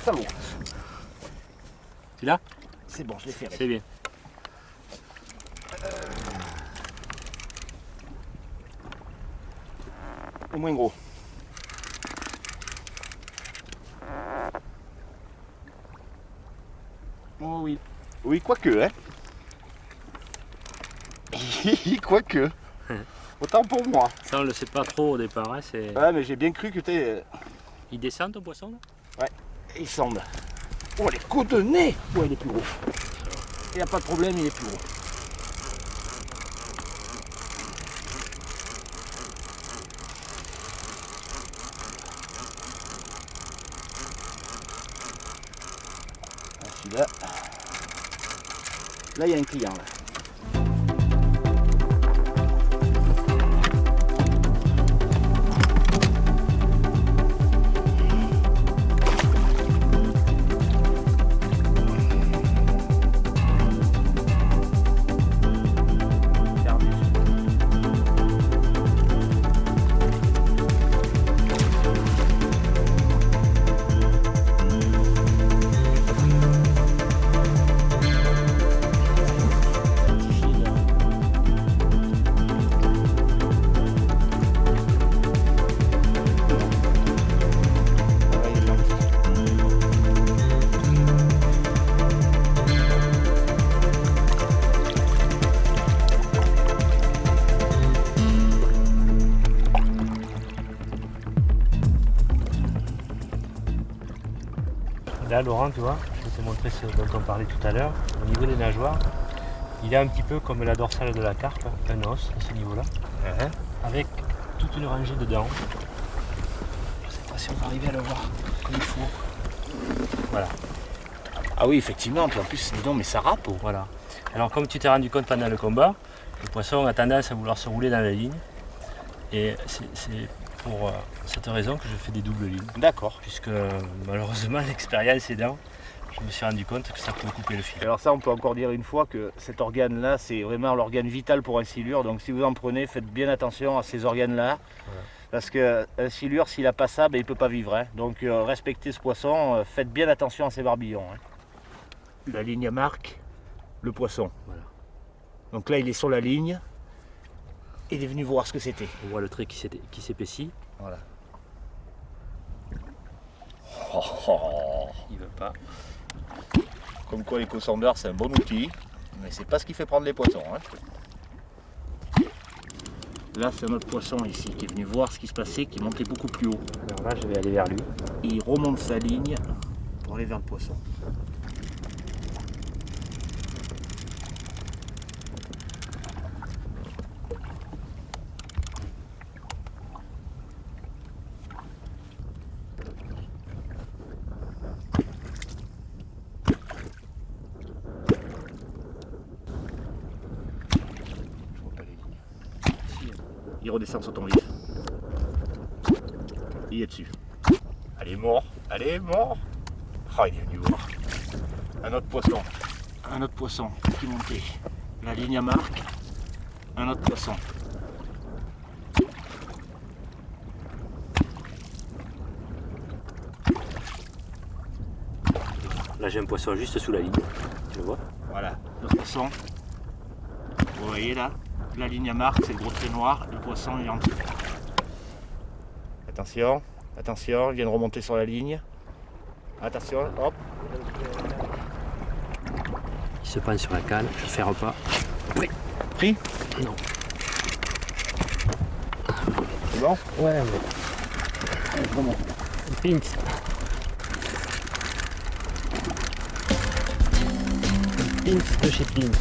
Ça bon. Tu l'as? C'est bon, je l'ai fait. C'est bien. Au moins gros. Oh oui. Oui, quoique, hein. Quoique. Autant pour moi. Ça, on le sait pas trop au départ. Hein, Ouais, mais j'ai bien cru que t'es. Il descend ton poisson là? Ouais, il semble. Oh, les coups de nez. Ouais, il est plus gros. Il n'y a pas de problème, il est plus gros. Ah, celui-là. Là, il y a un client là. Là, Laurent, tu vois, je vais te montrer ce dont on parlait tout à l'heure. Au niveau des nageoires, il est un petit peu comme la dorsale de la carpe, un os à ce niveau-là, avec toute une rangée de dents. Je ne sais pas si on va arriver à le voir comme il faut. Voilà. Ah oui, effectivement, puis en plus, dis donc, mais ça râpe. Voilà. Alors, comme tu t'es rendu compte pendant le combat, Le poisson a tendance à vouloir se rouler dans la ligne. Et c'est pour cette raison que je fais des doubles lignes. D'accord. Puisque malheureusement, l'expérience aidant, je me suis rendu compte que ça pouvait couper le fil. Alors ça, on peut encore dire une fois que cet organe-là, c'est vraiment l'organe vital pour un silure. Donc si vous en prenez, faites bien attention à ces organes-là. Voilà. Parce qu'un silure, s'il n'a pas ça, ben, il ne peut pas vivre. Hein. Donc respectez ce poisson, faites bien attention à ces barbillons. Hein. La ligne marque le poisson. Voilà. Donc là, il est sur la ligne. Il est venu voir ce que c'était. On voit le trait qui s'épaissit. Voilà. Il veut pas. Comme quoi l'éco-sondeur c'est un bon outil, mais c'est pas ce qui fait prendre les poissons. Hein. Là c'est un autre poisson ici qui est venu voir ce qui se passait, qui montait beaucoup plus haut. Alors là je vais aller vers lui. Il remonte sa ligne pour aller vers le poisson. Il redescend sur ton vif. Il est dessus. Allez, mort. Allez, mort. Oh, il est venu voir. Un autre poisson. Un autre poisson qui montait. La ligne à marque. Un autre poisson. Là j'ai un poisson juste sous la ligne. Tu le vois? Voilà, le poisson. Vous voyez là? La ligne à marque, c'est le gros trait noir, le poisson est en dessous. Attention, attention, il vient de remonter sur la ligne. Attention, hop. Il se prend sur la cale, je fais repas. Pris. Pris? Non. C'est bon? Ouais, mais... Comment? Pince. Pince de chez Pince.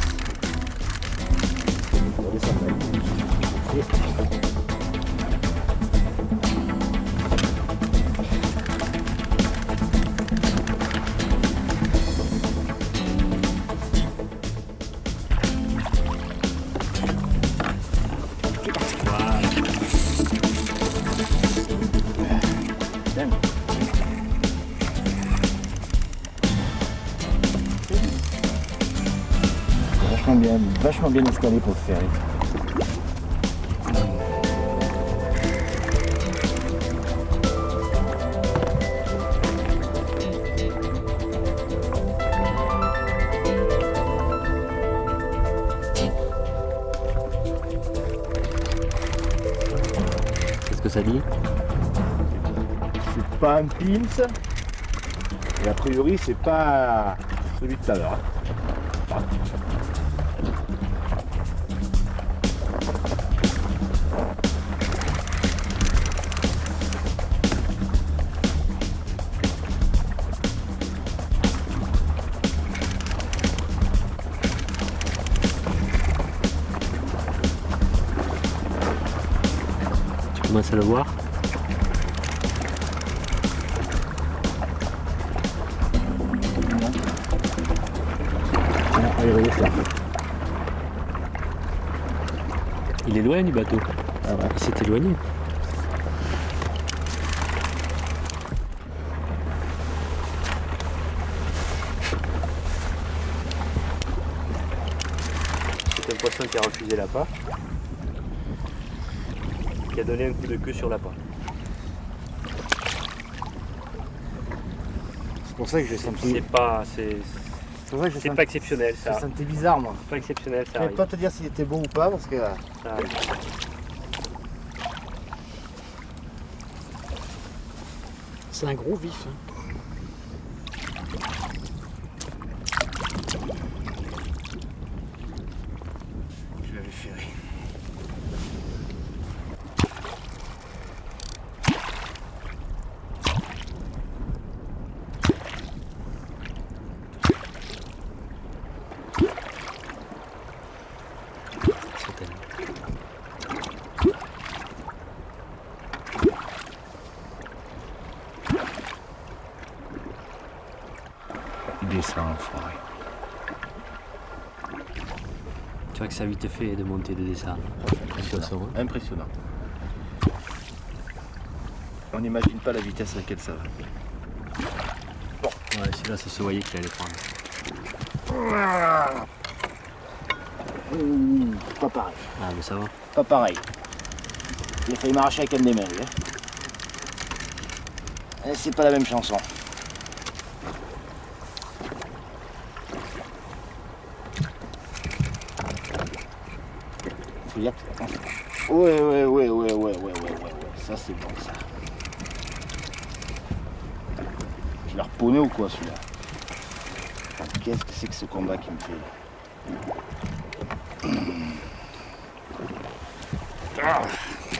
Vachement bien installé pour le faire. Qu'est-ce que ça dit? C'est pas un pince. Et a priori c'est pas celui de tout à l'heure. Tu commences à le voir? Il est loin du bateau. Ah ouais. Il s'est éloigné. C'est un poisson qui a refusé l'appât, qui a donné un coup de queue sur l'appât. C'est pour ça que j'ai senti. C'est pas exceptionnel ça. Je sentais bizarre moi. C'est pas exceptionnel ça. Je ne Arrive. vais pas te dire s'il était bon ou pas parce que. Ça arrive. C'est un gros vif. Hein. Je l'avais ferré. Tu vois que ça a vite fait de monter et de descendre. Impressionnant. Impressionnant. On n'imagine pas la vitesse à laquelle ça va. Ouais, celui-là, ça se voyait qu'il allait prendre. Pas pareil. Ah, mais ça va. Pas pareil. Il a failli m'arracher avec un des mains, lui. Et c'est pas la même chanson. Faut dire que... Ouais. Ça, c'est bon, ça. Je l'ai reponné ou quoi, celui-là? Qu'est-ce que c'est que ce combat qui me fait? Ah,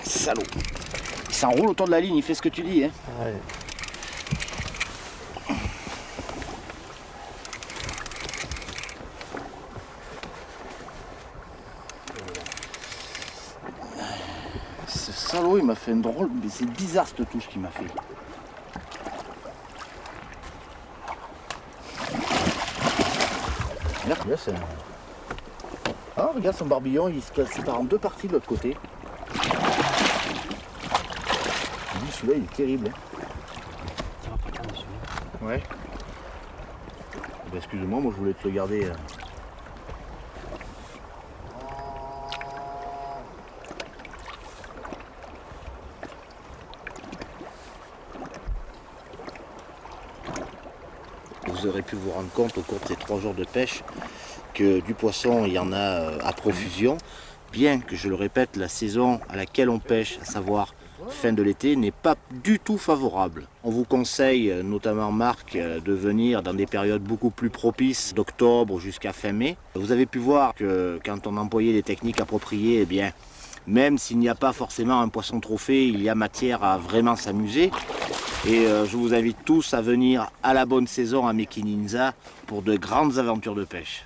salaud. Il s'enroule autour de la ligne, il fait ce que tu dis, hein. Ouais. Ce salaud, il m'a fait une drôle, mais c'est bizarre cette touche qu'il m'a fait. Regarde, c'est un... Ah, regarde son barbillon, il se sépare en deux parties de l'autre côté. Celui-là, il est terrible. Ça va pas prendre celui-là. Ouais. Ben, excuse-moi, moi je voulais te le garder. Vous aurez pu vous rendre compte au cours de ces 3 jours de pêche que du poisson, il y en a à profusion. Bien que, je le répète, la saison à laquelle on pêche, à savoir fin de l'été, n'est pas du tout favorable. On vous conseille, notamment Marc, de venir dans des périodes beaucoup plus propices, d'octobre jusqu'à fin mai. Vous avez pu voir que quand on employait les techniques appropriées, eh bien, même s'il n'y a pas forcément un poisson trophée, il y a matière à vraiment s'amuser. Et je vous invite tous à venir à la bonne saison à Mekininsa pour de grandes aventures de pêche.